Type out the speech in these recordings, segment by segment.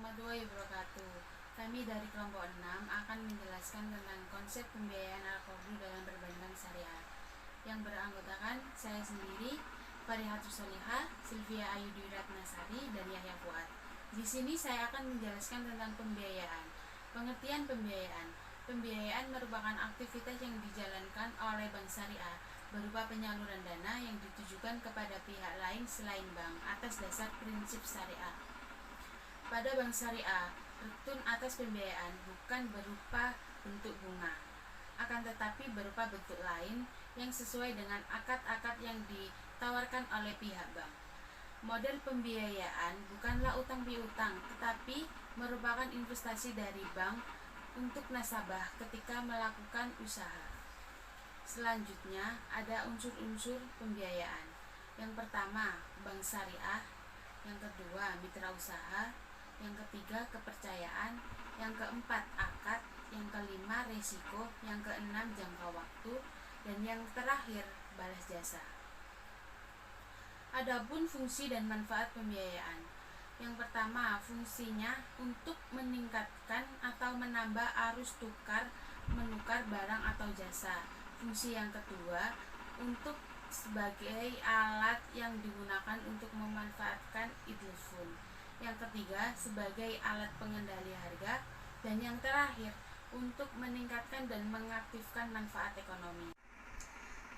warahmatullahi wabarakatuh. Kami dari kelompok 6 akan menjelaskan tentang konsep pembiayaan Al-Qardu dalam perbankan syariah yang beranggotakan saya sendiri, Farihatus Solihah, Sylvia Ayudi Ratnasari, dan Yahya Fuad. Di sini saya akan menjelaskan tentang pembiayaan. Pengertian pembiayaan. Pembiayaan merupakan aktivitas yang dijalankan oleh bank syariah berupa penyaluran dana yang ditujukan kepada pihak lain selain bank atas dasar prinsip syariah. Pada bank syariah, retun atas pembiayaan bukan berupa bentuk bunga, akan tetapi berupa bentuk lain yang sesuai dengan akad-akad yang ditawarkan oleh pihak bank. Model pembiayaan bukanlah utang piutang, tetapi merupakan investasi dari bank untuk nasabah ketika melakukan usaha. Selanjutnya ada unsur-unsur pembiayaan. Yang pertama, bank syariah. Yang kedua, mitra usaha. Yang ketiga, kepercayaan. Yang keempat, akad. Yang kelima, resiko. Yang keenam, jangka waktu. Dan yang terakhir, balas jasa. Adapun fungsi dan manfaat pembiayaan. Yang pertama, fungsinya untuk meningkatkan atau menambah arus menukar barang atau jasa. Fungsi yang kedua, untuk sebagai alat yang digunakan untuk memanfaatkan idul fund. Yang ketiga, sebagai alat pengendali harga. Dan yang terakhir, untuk meningkatkan dan mengaktifkan manfaat ekonomi.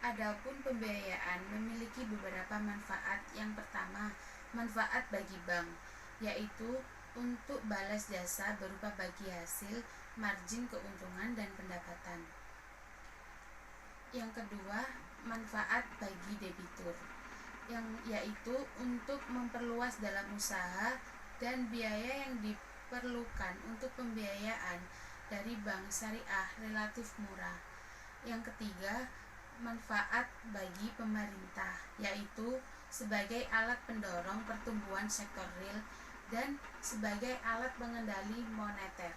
Adapun pembiayaan memiliki beberapa manfaat. Yang pertama, manfaat bagi bank, yaitu untuk balas jasa berupa bagi hasil, margin keuntungan dan pendapatan. Yang kedua, manfaat bagi debitur, yaitu untuk memperluas dalam usaha dan biaya yang diperlukan untuk pembiayaan dari bank syariah relatif murah. Yang ketiga, manfaat bagi pemerintah, yaitu sebagai alat pendorong pertumbuhan sektor real dan sebagai alat pengendali moneter.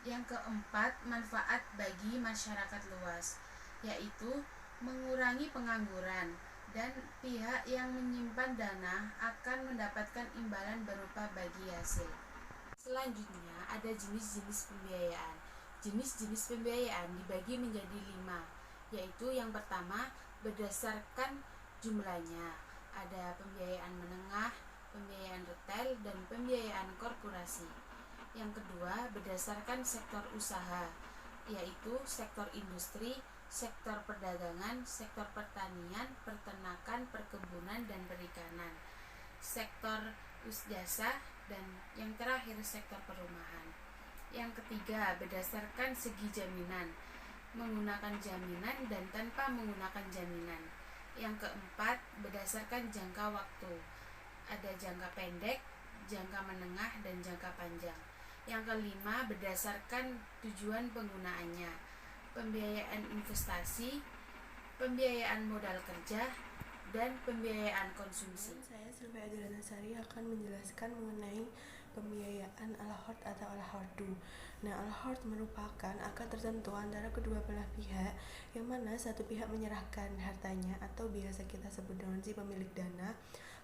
Yang keempat, manfaat bagi masyarakat luas, yaitu mengurangi pengangguran dan pihak yang menyimpan dana akan mendapatkan imbalan berupa bagi hasil. Selanjutnya ada jenis-jenis pembiayaan. Jenis-jenis pembiayaan dibagi menjadi 5, yaitu yang pertama, berdasarkan jumlahnya. Ada pembiayaan menengah, pembiayaan retail, dan pembiayaan korporasi. Yang kedua, berdasarkan sektor usaha, yaitu sektor industri, sektor perdagangan, sektor pertanian, peternakan, perkebunan, dan perikanan, sektor jasa, dan yang terakhir sektor perumahan. Yang ketiga, berdasarkan segi jaminan, menggunakan jaminan dan tanpa menggunakan jaminan. Yang keempat, berdasarkan jangka waktu, ada jangka pendek, jangka menengah, dan jangka panjang. Yang kelima, berdasarkan tujuan penggunaannya, pembiayaan investasi, pembiayaan modal kerja, dan pembiayaan konsumsi. Saya Sylvia Ayudi Ratnasari akan menjelaskan mengenai pembiayaan al-qard atau al-qardu. Nah, al-qard merupakan akad tertentu antara kedua belah pihak, yang mana satu pihak menyerahkan hartanya atau biasa kita sebut dengan si pemilik dana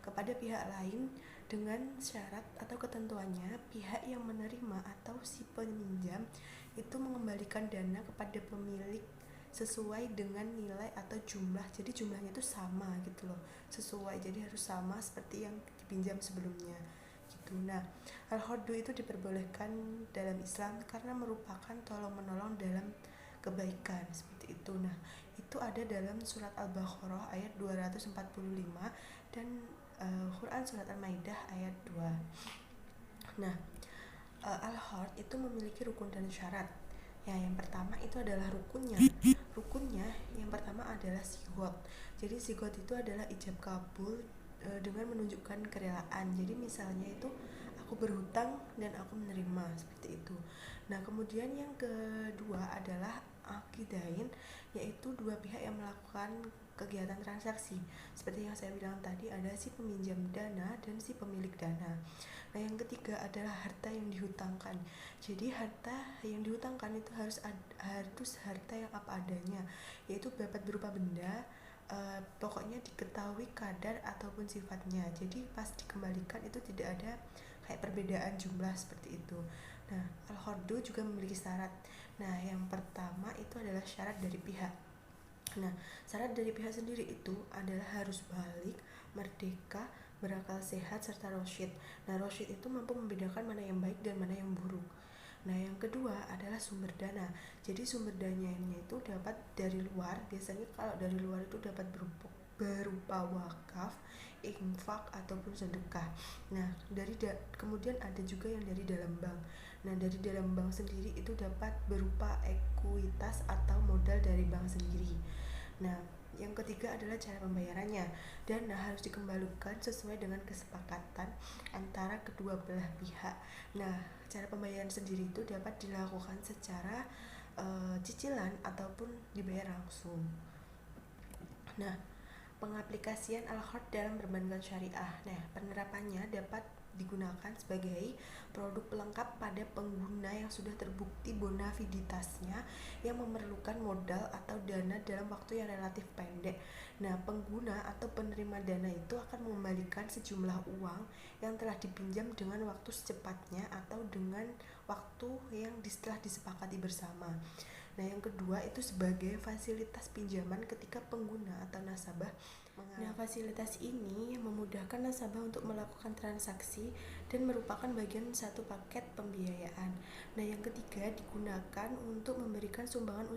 kepada pihak lain dengan syarat atau ketentuannya pihak yang menerima atau si peminjam itu mengembalikan dana kepada pemilik sesuai dengan nilai atau jumlah. Jadi jumlahnya itu sama gitu loh, sesuai, jadi harus sama seperti yang dipinjam sebelumnya gitu. Nah, al-qardu itu diperbolehkan dalam Islam karena merupakan tolong-menolong dalam kebaikan seperti itu. Nah, itu ada dalam surat Al-Baqarah ayat 245 dan Quran surat Al-Maidah ayat 2. Nah, al-qard itu memiliki rukun dan syarat. Ya, yang pertama itu adalah rukunnya. Rukunnya yang pertama adalah sigot. Jadi sigot itu adalah ijab kabul dengan menunjukkan kerelaan. Jadi misalnya itu aku berhutang dan aku menerima seperti itu. Nah, kemudian yang kedua adalah akidain, yaitu dua pihak yang melakukan kegiatan transaksi. Seperti yang saya bilang tadi, ada si peminjam dana dan si pemilik dana. Nah, yang ketiga adalah harta yang dihutangkan. Jadi harta yang dihutangkan itu harus harta yang apa adanya, yaitu dapat berupa benda, pokoknya diketahui kadar ataupun sifatnya. Jadi pas dikembalikan itu tidak ada kayak perbedaan jumlah seperti itu. Nah, al-qardu juga memiliki syarat. Nah, yang pertama itu adalah syarat dari pihak. Nah, syarat dari pihak sendiri itu adalah harus balik, merdeka, berakal sehat, serta rasyid. Nah, rasyid itu mampu membedakan mana yang baik dan mana yang buruk. Nah, yang kedua adalah sumber dana. Jadi sumber dananya itu dapat dari luar. Biasanya kalau dari luar itu dapat berupa wakaf, infak ataupun sedekah. Nah, kemudian ada juga yang dari dalam bank. Nah, dari dalam bank sendiri itu dapat berupa ekuitas atau modal dari bank sendiri. Nah, yang ketiga adalah cara pembayarannya. Dana harus dikembalikan sesuai dengan kesepakatan antara kedua belah pihak. Nah, cara pembayaran sendiri itu dapat dilakukan secara cicilan ataupun dibayar langsung. Nah, pengaplikasian al-qard dalam perbankan syariah. Nah, penerapannya dapat digunakan sebagai produk pelengkap pada pengguna yang sudah terbukti bonafiditasnya yang memerlukan modal atau dana dalam waktu yang relatif pendek. Nah, pengguna atau penerima dana itu akan mengembalikan sejumlah uang yang telah dipinjam dengan waktu secepatnya atau dengan waktu yang telah disepakati bersama. Nah, yang kedua itu sebagai fasilitas pinjaman ketika pengguna atau nasabah. Nah, fasilitas ini memudahkan nasabah untuk melakukan transaksi dan merupakan bagian satu paket pembiayaan. Nah, yang ketiga digunakan untuk memberikan sumbangan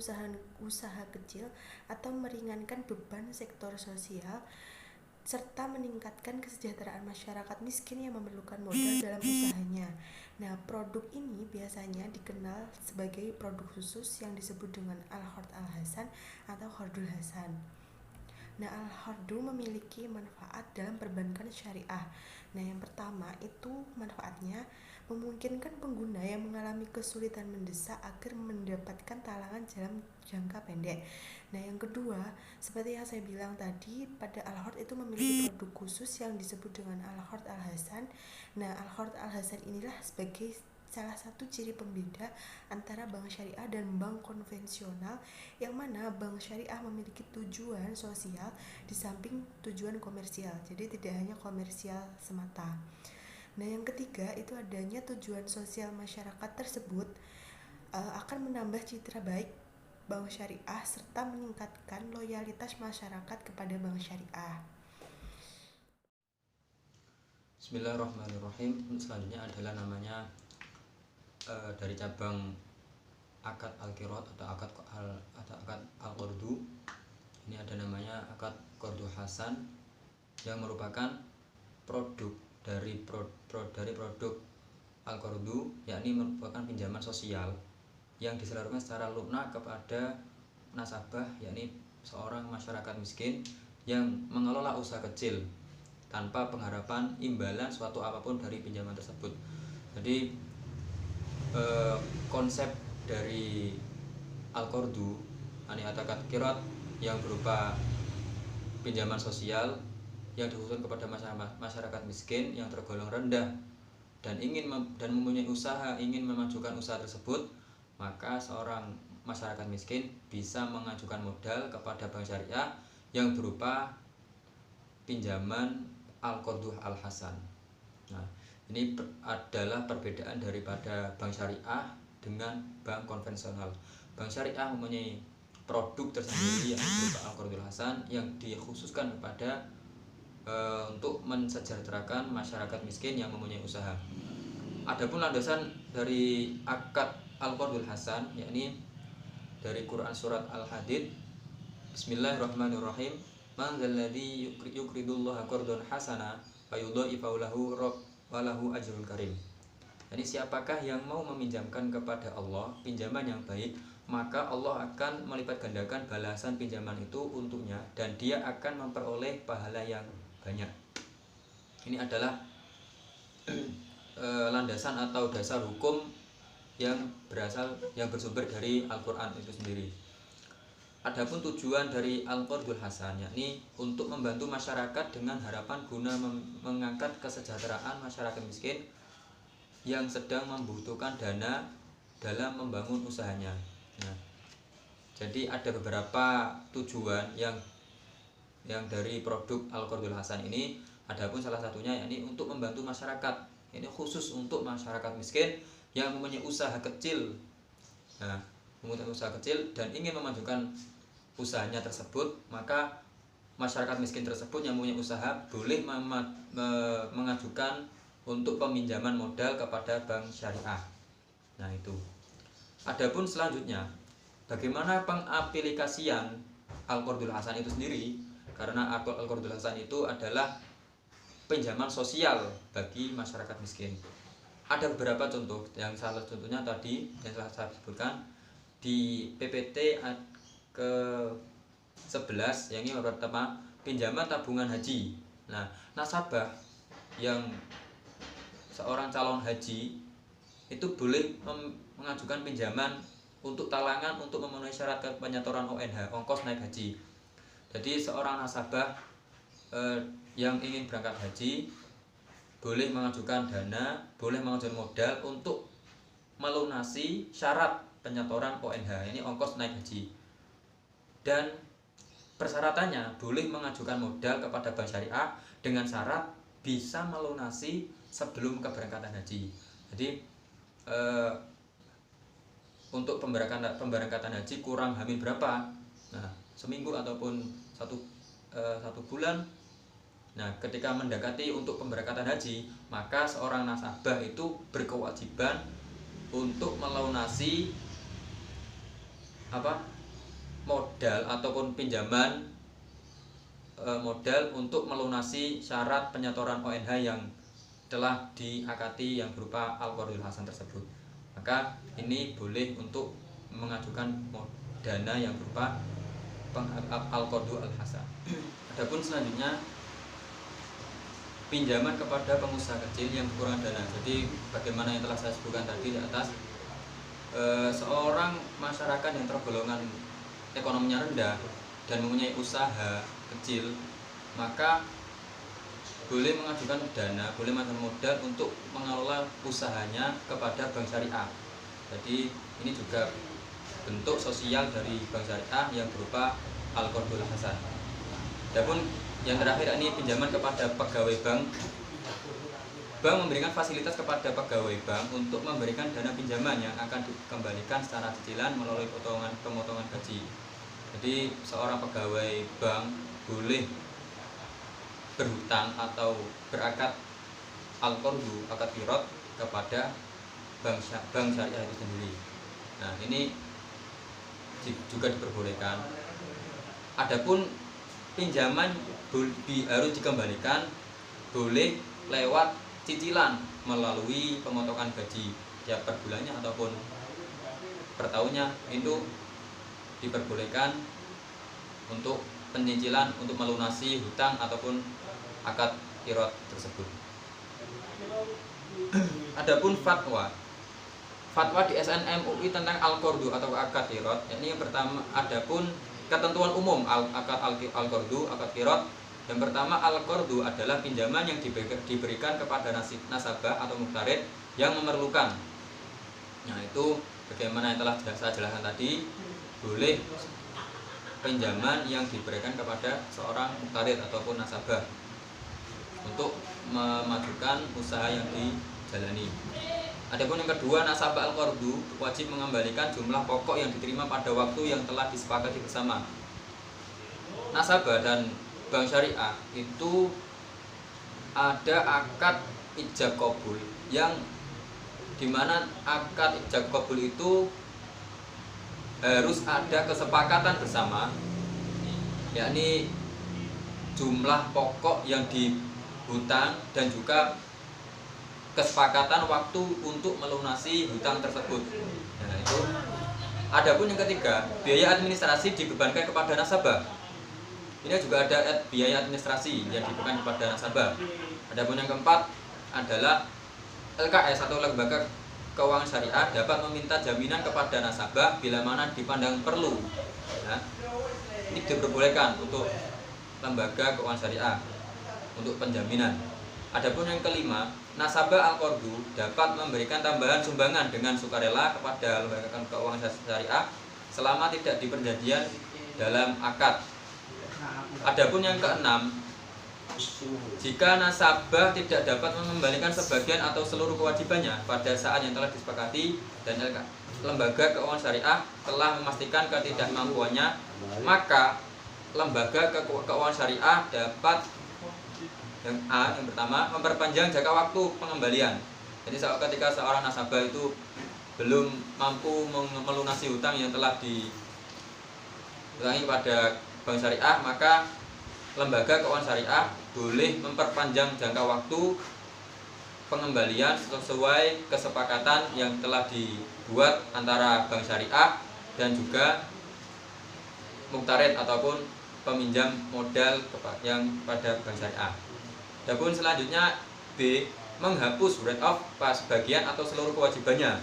usaha kecil atau meringankan beban sektor sosial serta meningkatkan kesejahteraan masyarakat miskin yang memerlukan modal dalam usahanya. Nah, produk ini biasanya dikenal sebagai produk khusus yang disebut dengan al-qard al-hasan atau qardul hasan. Nah, al-qardu memiliki manfaat dalam perbankan syariah. Nah, yang pertama itu manfaatnya memungkinkan pengguna yang mengalami kesulitan mendesak agar mendapatkan talangan dalam jangka pendek. Nah, yang kedua, seperti yang saya bilang tadi, pada al-qard itu memiliki produk khusus yang disebut dengan al-qard al-hasan. Nah, al-qard al-hasan inilah sebagai salah satu ciri pembeda antara bank syariah dan bank konvensional, yang mana bank syariah memiliki tujuan sosial di samping tujuan komersial, jadi tidak hanya komersial semata. Nah, yang ketiga itu adanya tujuan sosial masyarakat tersebut akan menambah citra baik bank syariah serta meningkatkan loyalitas masyarakat kepada bank syariah. Bismillahirrahmanirrahim. Selanjutnya adalah namanya dari cabang akad al-qirad atau akad al-qardu. Ini ada namanya akad qardu hasan yang merupakan produk dari produk al-qardu, yakni merupakan pinjaman sosial yang disalurkan secara lunak kepada nasabah, yakni seorang masyarakat miskin yang mengelola usaha kecil tanpa pengharapan imbalan suatu apapun dari pinjaman tersebut. Jadi konsep dari al-qardu, akad qirad yang berupa pinjaman sosial yang dikhususkan kepada masyarakat miskin yang tergolong rendah dan mempunyai usaha, ingin memajukan usaha tersebut, maka seorang masyarakat miskin bisa mengajukan modal kepada bank syariah yang berupa pinjaman al-qardu al-hasan. Nah, ini adalah perbedaan daripada bank syariah dengan bank konvensional. Bank syariah mempunyai produk tersendiri yang berupa al-qardul hasan yang dikhususkan kepada untuk mensejahterakan masyarakat miskin yang mempunyai usaha. Adapun landasan dari akad al-qardul hasan, yakni dari Quran surat Al-Hadid, Bismillahirrahmanirrahim. Man dzalladzi yuqridullaha qardan hasana fayudha'ifu lahu walahu ajrun karim. Jadi siapakah yang mau meminjamkan kepada Allah pinjaman yang baik, maka Allah akan melipat gandakan balasan pinjaman itu untuknya dan dia akan memperoleh pahala yang banyak. Ini adalah landasan atau dasar hukum yang bersumber dari Al-Qur'an itu sendiri. Adapun tujuan dari al-qardul hasan, yakni untuk membantu masyarakat dengan harapan guna mengangkat kesejahteraan masyarakat miskin yang sedang membutuhkan dana dalam membangun usahanya. Nah, jadi ada beberapa tujuan yang dari produk al-qardul hasan ini. Adapun salah satunya yakni untuk membantu masyarakat Ini khusus untuk masyarakat miskin yang mempunyai usaha kecil. Nah, mempunyai usaha kecil dan ingin memajukan usahanya tersebut, maka masyarakat miskin tersebut yang punya usaha boleh mengajukan untuk peminjaman modal kepada bank syariah. Nah, itu. Adapun selanjutnya, bagaimana pengaplikasian Al-Qardul Hasan itu sendiri? Karena Al-Qardul Hasan itu adalah pinjaman sosial bagi masyarakat miskin. Ada beberapa contoh, yang salah contohnya tadi yang telah saya sebutkan di PPT ke 11, yang ini pertama pinjaman tabungan haji. Nah, nasabah yang seorang calon haji itu boleh mengajukan pinjaman untuk talangan untuk memenuhi syarat penyetoran ONH, ongkos naik haji. Jadi seorang nasabah yang ingin berangkat haji boleh mengajukan dana, boleh mengajukan modal untuk melunasi syarat penyetoran ONH, ini ongkos naik haji. Dan persyaratannya boleh mengajukan modal kepada bank syariah dengan syarat bisa melunasi sebelum keberangkatan haji. Jadi untuk pemberangkatan haji kurang hamil berapa? Nah, seminggu ataupun satu bulan. Nah, ketika mendekati untuk pemberangkatan haji, maka seorang nasabah itu berkewajiban untuk melunasi modal ataupun pinjaman modal untuk melunasi syarat penyetoran ONH yang telah diakati yang berupa Al-Qardul Hasan tersebut. Maka ini boleh untuk mengajukan dana yang berupa Al-Qardul Hasan. Adapun selanjutnya pinjaman kepada pengusaha kecil yang kekurangan dana. Jadi bagaimana yang telah saya sebutkan tadi di atas, seorang masyarakat yang tergolongan ekonominya rendah dan mempunyai usaha kecil, maka boleh mengajukan dana, boleh mengajukan modal untuk mengelola usahanya kepada bank syariah. Jadi ini juga bentuk sosial dari bank syariah yang berupa Al-Qardul Hasan. Adapun yang terakhir ini pinjaman kepada pegawai bank. Bank memberikan fasilitas kepada pegawai bank untuk memberikan dana pinjaman yang akan dikembalikan secara cicilan melalui pemotongan gaji. Jadi seorang pegawai bank boleh berhutang atau berakad al-qardu, akad qirad kepada bank syariah itu sendiri. Nah, ini juga diperbolehkan. Adapun pinjaman harus dikembalikan boleh lewat cicilan melalui pemotongan gaji tiap per bulannya ataupun per tahunnya, itu diperbolehkan untuk pencicilan untuk melunasi hutang ataupun akad qirad tersebut. Adapun fatwa di SNM UI tentang al-qardu atau akad qirad, yakni yang pertama adapun ketentuan umum akad al-qardu, akad qirad. Yang pertama, al-qardu adalah pinjaman yang diberikan kepada nasabah atau muqtarid yang memerlukan. Nah, itu bagaimana yang telah saya jelaskan tadi, boleh pinjaman yang diberikan kepada seorang muqtarid ataupun nasabah untuk memajukan usaha yang dijalani. Adapun yang kedua, nasabah al-qardu wajib mengembalikan jumlah pokok yang diterima pada waktu yang telah disepakati bersama. Nasabah dan bank syariah itu ada akad ijab qabul, yang dimana akad ijab qabul itu harus ada kesepakatan bersama, yakni jumlah pokok yang dihutang dan juga kesepakatan waktu untuk melunasi hutang tersebut. Nah, itu. Adapun yang ketiga, biaya administrasi dibebankan kepada nasabah. Ini juga ada biaya administrasi yang dibebankan kepada nasabah. Adapun yang keempat adalah LKS atau lembaga keuangan syariah dapat meminta jaminan kepada nasabah bila mana dipandang perlu. Nah, ini diperbolehkan untuk lembaga keuangan syariah untuk penjaminan. Adapun yang kelima, nasabah al-qardu dapat memberikan tambahan sumbangan dengan sukarela kepada lembaga keuangan syariah selama tidak diperjanjian dalam akad. Adapun yang keenam, Jika nasabah tidak dapat mengembalikan sebagian atau seluruh kewajibannya pada saat yang telah disepakati dan lembaga keuangan syariah telah memastikan ketidakmampuannya, maka lembaga keuangan syariah dapat yang pertama memperpanjang jangka waktu pengembalian. Jadi ketika seorang nasabah itu belum mampu melunasi hutang yang telah diutangi pada bank syariah, maka lembaga keuangan syariah boleh memperpanjang jangka waktu pengembalian sesuai kesepakatan yang telah dibuat antara bank syariah dan juga muktarid ataupun peminjam modal yang pada bank syariah. Adapun selanjutnya B, menghapus write off sebagian atau seluruh kewajibannya.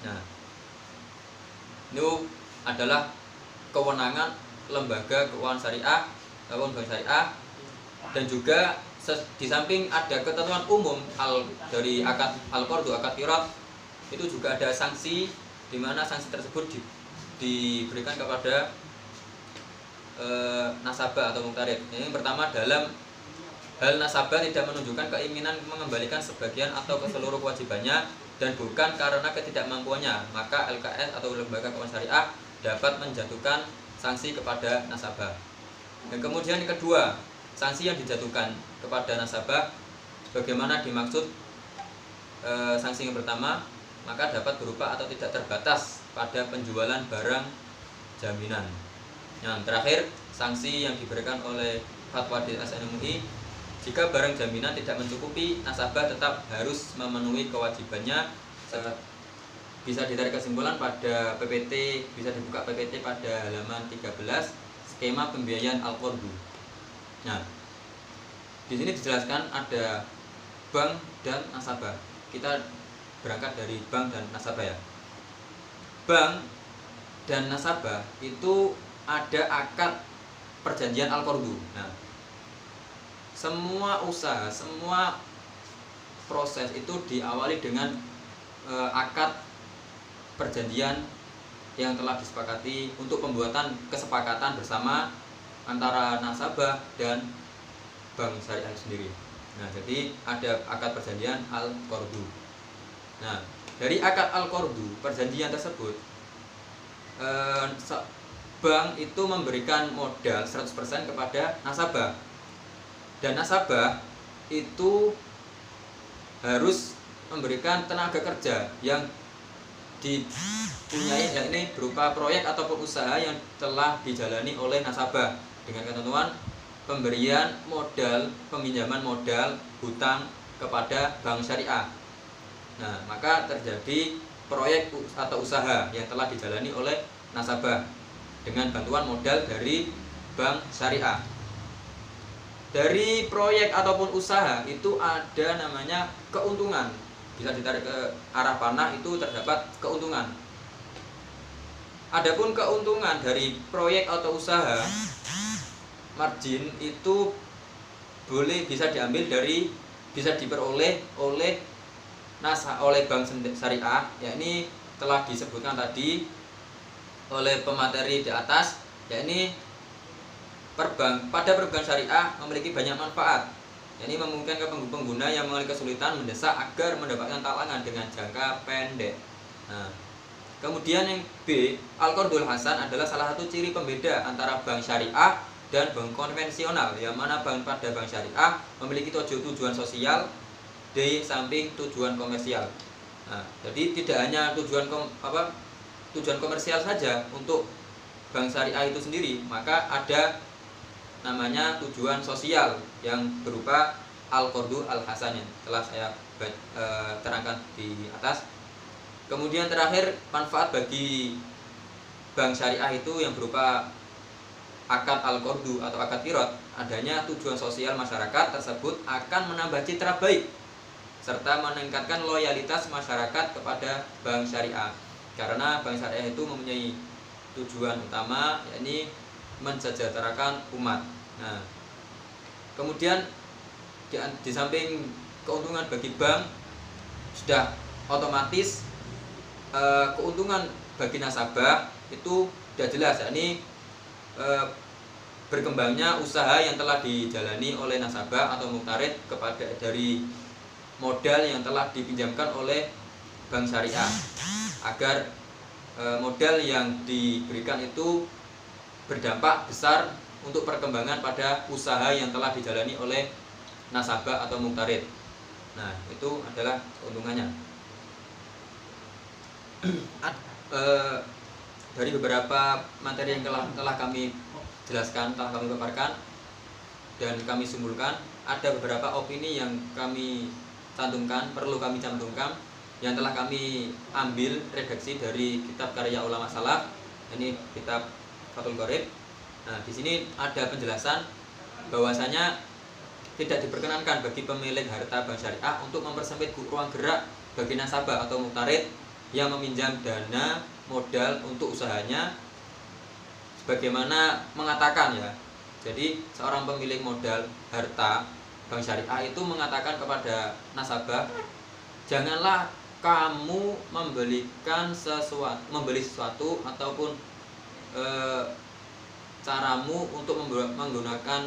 Nah, itu adalah kewenangan lembaga keuangan syariah ataupun bank syariah, dan juga di samping ada ketentuan umum dari akad al-qardu, akad qirat, itu juga ada sanksi di mana sanksi tersebut diberikan kepada nasabah atau muktarid. Yang pertama, dalam hal nasabah tidak menunjukkan keinginan mengembalikan sebagian atau keseluruh kewajibannya dan bukan karena ketidakmampuannya, maka LKS atau lembaga keuangan syariah dapat menjatuhkan sanksi kepada nasabah. Dan kemudian yang kedua, sanksi yang dijatuhkan kepada nasabah bagaimana dimaksud sanksi yang pertama, maka dapat berupa atau tidak terbatas pada penjualan barang jaminan. Yang terakhir, sanksi yang diberikan oleh fatwa DSN MUI, jika barang jaminan tidak mencukupi, nasabah tetap harus memenuhi kewajibannya. Bisa ditarik kesimpulan pada PPT, bisa dibuka PPT pada halaman 13, skema pembiayaan al-qardu. Nah, di sini dijelaskan ada bank dan nasabah. Kita berangkat dari bank dan nasabah ya. Bank dan nasabah itu ada akad perjanjian al-qardu. Nah, semua usaha, semua proses itu diawali dengan akad perjanjian yang telah disepakati untuk pembuatan kesepakatan bersama antara nasabah dan bank syariah sendiri. Nah, jadi ada akad perjanjian al-qardu. Nah, dari akad al-qardu, perjanjian tersebut, bank itu memberikan modal 100% kepada nasabah, dan nasabah itu harus memberikan tenaga kerja yang dipunyai, yakni berupa proyek ataupun usaha yang telah dijalani oleh nasabah dengan ketentuan pemberian modal, peminjaman modal hutang kepada bank syariah. Nah, maka terjadi proyek atau usaha yang telah dijalani oleh nasabah dengan bantuan modal dari bank syariah. Dari proyek ataupun usaha itu ada namanya keuntungan. Bisa ditarik ke arah panah, itu terdapat keuntungan. Adapun keuntungan dari proyek atau usaha, margin itu bisa diambil dari, bisa diperoleh oleh bank syariah, yakni telah disebutkan tadi oleh pemateri di atas, yakni pada perbankan syariah memiliki banyak manfaat, yakni memungkinkan ke pengguna yang mengalami kesulitan mendesak agar mendapatkan talangan dengan jangka pendek. Nah, kemudian yang B, al-qardul hasan adalah salah satu ciri pembeda antara bank syariah dan bank konvensional, yang mana pada bank syariah memiliki tujuan sosial di samping tujuan komersial. Nah, jadi tidak hanya tujuan komersial saja untuk bank syariah itu sendiri, maka ada namanya tujuan sosial yang berupa al-qardu al-hasan yang telah saya terangkan di atas. Kemudian terakhir, manfaat bagi bank syariah itu yang berupa akad al-qardu atau akad qirat, adanya tujuan sosial masyarakat tersebut akan menambah citra baik serta meningkatkan loyalitas masyarakat kepada bank syariah, karena bank syariah itu mempunyai tujuan utama, yakni mensejahterakan umat. Nah, kemudian di samping keuntungan bagi bank, sudah otomatis keuntungan bagi nasabah itu sudah jelas, yakni berkembangnya usaha yang telah dijalani oleh nasabah atau muktarid kepada dari modal yang telah dipinjamkan oleh bank syariah, agar modal yang diberikan itu berdampak besar untuk perkembangan pada usaha yang telah dijalani oleh nasabah atau muktarid. Nah, itu adalah keuntungannya. Dari beberapa materi yang telah kami jelaskan, telah kami paparkan dan kami simpulkan, ada beberapa opini yang kami cantumkan, perlu kami cantumkan, yang telah kami ambil redaksi dari kitab karya ulama salaf. Ini kitab Fathul Qorib. Nah, di sini ada penjelasan bahwasanya tidak diperkenankan bagi pemilik harta bank syariah untuk mempersempit ruang gerak bagi nasabah atau muktarid yang meminjam dana modal untuk usahanya, sebagaimana mengatakan ya. Jadi seorang pemilik modal harta bank syariah itu mengatakan kepada nasabah, janganlah kamu membeli sesuatu ataupun caramu untuk menggunakan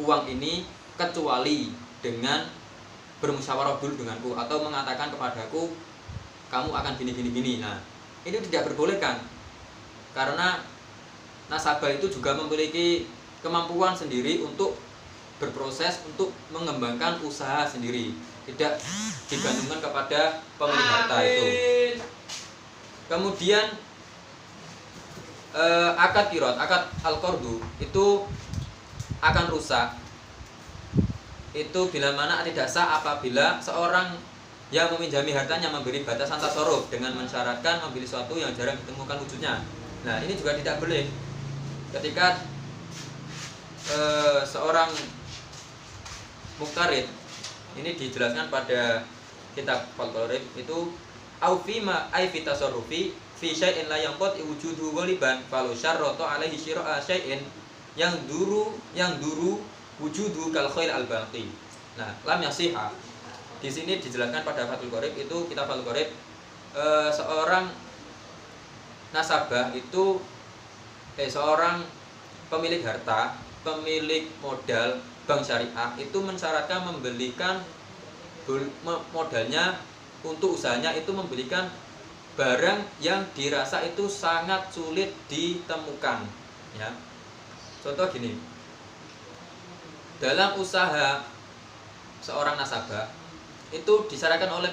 uang ini kecuali dengan bermusyawarah dulu denganku, atau mengatakan kepadaku kamu akan gini. Nah, ini tidak diperbolehkan karena nasabah itu juga memiliki kemampuan sendiri untuk berproses, untuk mengembangkan usaha sendiri, tidak digantungkan kepada pemilik harta itu. Kemudian akad kirot, akad al-qardu itu akan rusak itu bila mana tidak sah apabila seorang yang meminjami hartanya memberi batasan tasarruf dengan mensyaratkan membeli sesuatu yang jarang ditemukan wujudnya. Nah, ini juga tidak boleh. Ketika seorang muktarid, ini dijelaskan pada kitab Fathul Qorib itu aufima ay fi tasarrufi fi syai'in la yanqut wujudu ghaliban falu syarrata alaihi syira'a syai'in yang duru wujudu kal khair al baqi. Nah, lam yasiha. Di sini dijelaskan pada Fathul Qorib itu, kitab Fathul Qorib, seorang nasabah itu seorang pemilik harta, pemilik modal bank syariah itu mensyaratkan membelikan modalnya untuk usahanya itu membelikan barang yang dirasa itu sangat sulit ditemukan, ya. Contoh gini, dalam usaha seorang nasabah itu disyaratkan oleh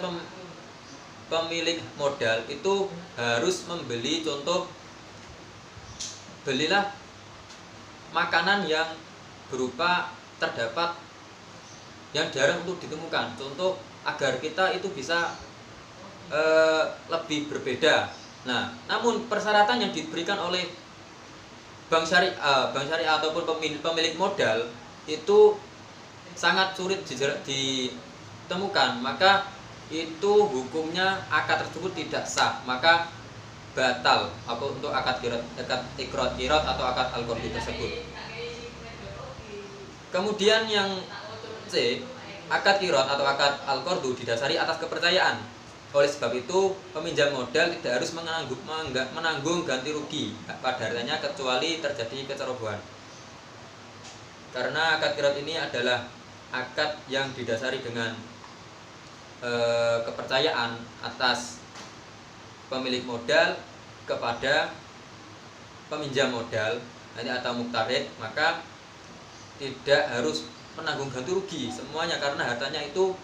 pemilik modal itu harus membeli, contoh belilah makanan yang berupa terdapat yang jarang untuk ditemukan, contoh agar kita itu bisa lebih berbeda. Nah, namun persyaratan yang diberikan oleh bank syariah ataupun pemilik modal itu sangat sulit ditemukan, maka itu hukumnya akad tersebut tidak sah, maka batal untuk akad iqrad atau akad al-qardu tersebut. Kemudian yang C, akad iqrad atau akad al-qardu didasari atas kepercayaan. Oleh sebab itu, peminjam modal tidak harus menanggung ganti rugi pada hartanya kecuali terjadi kecerobohan. Karena akad iqrad ini adalah akad yang didasari dengan kepercayaan atas pemilik modal kepada peminjam modal atau muktarid, maka tidak harus menanggung ganti rugi semuanya karena hartanya itu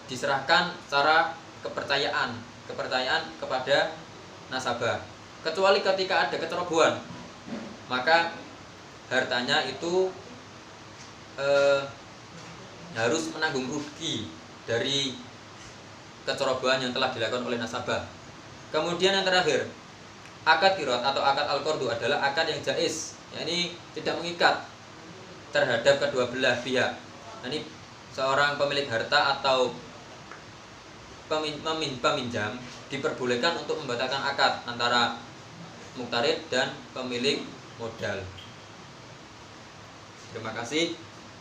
diserahkan secara kepercayaan kepada nasabah, kecuali ketika ada kecerobohan, maka hartanya itu harus menanggung rugi dari kecerobohan yang telah dilakukan oleh nasabah. Kemudian yang terakhir, akad iqrad atau akad al-qardu adalah akad yang jaiz, yakni tidak mengikat terhadap kedua belah pihak. Ini seorang pemilik harta atau peminjam diperbolehkan untuk membatalkan akad antara muktarid dan pemilik modal. Terima kasih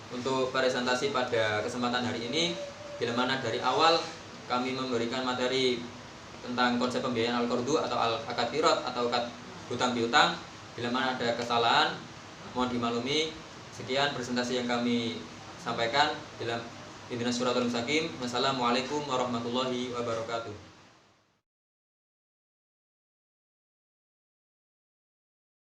untuk presentasi pada kesempatan hari ini. Bila mana dari awal kami memberikan materi tentang konsep pembiayaan al-qardu atau akad iqrad atau akad hutang piutang, bila mana ada kesalahan Mohon dimaklumi. Sekian presentasi yang kami sampaikan dalam Ihdinas Shiratal Mustaqim. Wassalamualaikum warahmatullahi wabarakatuh.